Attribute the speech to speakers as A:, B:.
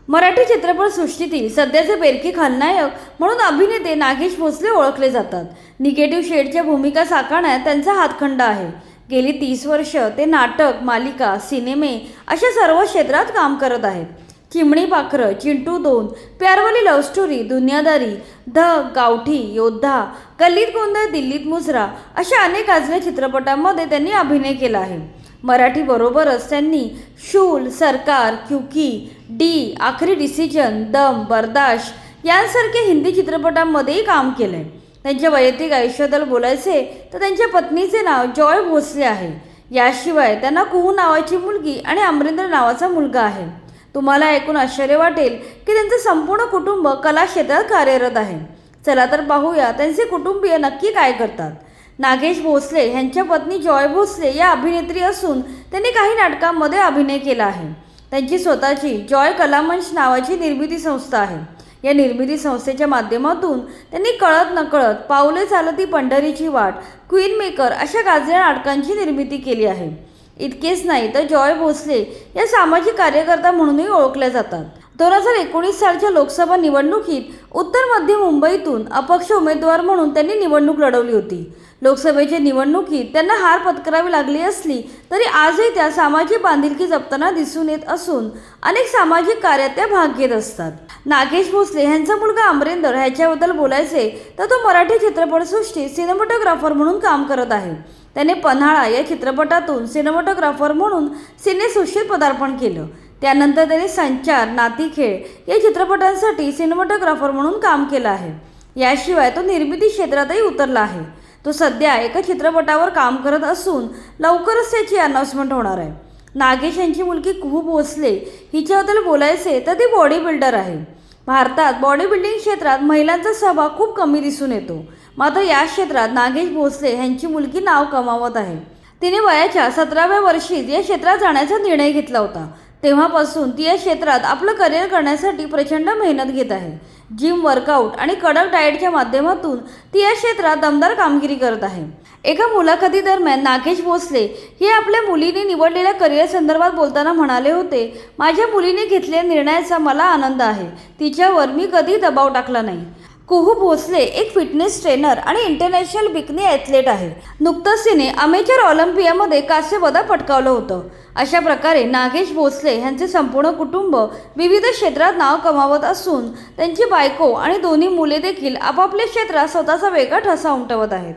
A: मराठी चित्रपटसृष्टीतील सध्याचे बेरकी खलनायक म्हणून अभिनेते नागेश भोसले ओळखले जातात. निगेटिव्ह शेडच्या भूमिका साकारण्यात त्यांचा हातखंडा आहे. गेली 30 वर्ष ते नाटक, मालिका, सिनेमे अशा सर्व क्षेत्रात काम करत आहेत. चिमणी पाखरं, चिंटू 2, प्यारवाली लव्ह स्टोरी, दुनियादारी, धग, गावठी, योद्धा, गल्लीत गोंधळ, दिल्लीत मुजरा अशा अनेक गाजल्या चित्रपटांमध्ये त्यांनी अभिनय केला आहे. मराठीबरोबरच त्यांनी शूल, सरकार, क्यूकी, डी, आखरी डिसिजन, दम, बर्दाश्त यांसारख्या हिंदी चित्रपटांमध्येही काम केलंय. त्यांच्या वैयक्तिक आयुष्याबद्दल बोलायचे तर त्यांच्या पत्नीचे नाव जॉय भोसले आहे. याशिवाय त्यांना कुहू नावाची मुलगी आणि अमरिंदर नावाचा मुलगा आहे. तुम्हाला ऐकून आश्चर्य वाटेल की त्यांचं संपूर्ण कुटुंब कला क्षेत्रात कार्यरत आहे. चला तर पाहूया त्यांचे कुटुंबीय नक्की काय करतात. नागेश भोसले यांच्या पत्नी जॉय भोसले या अभिनेत्री असून त्यांनी काही नाटकांमध्ये अभिनय केला आहे. त्यांची स्वतःची जॉय कलामंच नावाची निर्मिती संस्था आहे. या निर्मिती संस्थेच्या माध्यमातून त्यांनी कळत नकळत, पावले चालती पंढरीची वाट, क्वीन मेकर अशा गाजल्या नाटकांची निर्मिती केली आहे. इतकेच नाही तर जॉय भोसले या सामाजिक कार्यकर्ता म्हणूनही ओळखल्या जातात. 2019 सालच्या लोकसभा निवडणुकीत उत्तर मध्य मुंबईतून अपक्ष उमेदवार म्हणून त्यांनी निवडणूक लढवली होती. लोकसभेच्या निवडणुकीत त्यांना हार पत्करावी लागली असली तरी आजही त्या सामाजिक बांधिलकी जपताना दिसून येत असून अनेक सामाजिक कार्यात त्या भाग घेत असतात. नागेश भोसले यांचा मुलगा अमरिंदर ह्याच्याबद्दल बोलायचे तर तो मराठी चित्रपटसृष्टीत सिनेमॅटोग्राफर म्हणून काम करत आहे. त्याने पन्हाळा या चित्रपटातून सिनेमॅटोग्राफर म्हणून सिनेसृष्टीत पदार्पण केलं. त्यानंतर त्याने संचार, नातीखेळ या चित्रपटांसाठी सिनेमॅटोग्राफर म्हणून काम केलं आहे. याशिवाय तो निर्मिती क्षेत्रातही उतरला आहे. तो सध्या एका चित्रपटावर काम करत असून लवकरच त्याची अनाउन्समेंट होणार आहे. नागेश यांची मुलगी कुहू भोसले हिच्याबद्दल बोलायचे तर ती बॉडी बिल्डर आहे. भारतात बॉडी बिल्डिंग क्षेत्रात महिलांचा सहभाग खूप कमी दिसून येतो. मात्र या क्षेत्रात नागेश भोसले यांची मुलगी नाव कमावत आहे. तिने वयाच्या 17व्या वर्षीच या क्षेत्रात जाण्याचा निर्णय घेतला होता. तेव्हापासून ती या क्षेत्रात आपलं करिअर करण्यासाठी प्रचंड मेहनत घेत आहे. जिम, वर्कआउट आणि कडक डाएटच्या माध्यमातून ती या क्षेत्रात दमदार कामगिरी करत आहे. एका मुलाखतीदरम्यान नागेश भोसले हे आपल्या मुलीने निवडलेल्या करिअर संदर्भात बोलताना म्हणाले होते, माझ्या मुलीने घेतलेल्या निर्णयाचा मला आनंद आहे. तिच्यावर मी कधी दबाव टाकला नाही. कुहू भोसले एक फिटनेस ट्रेनर आणि इंटरनॅशनल बिकनी ॲथलेट आहे. नुकतंच तिने अमेचर ऑलिम्पियामध्ये कांस्यपदक पटकावलं होतं. अशा प्रकारे नागेश भोसले यांचे संपूर्ण कुटुंब विविध क्षेत्रात नाव कमावत असून त्यांची बायको आणि दोन्ही मुले देखील आपापल्या क्षेत्रात स्वतःचा वेगळा ठसा उमटवत आहेत.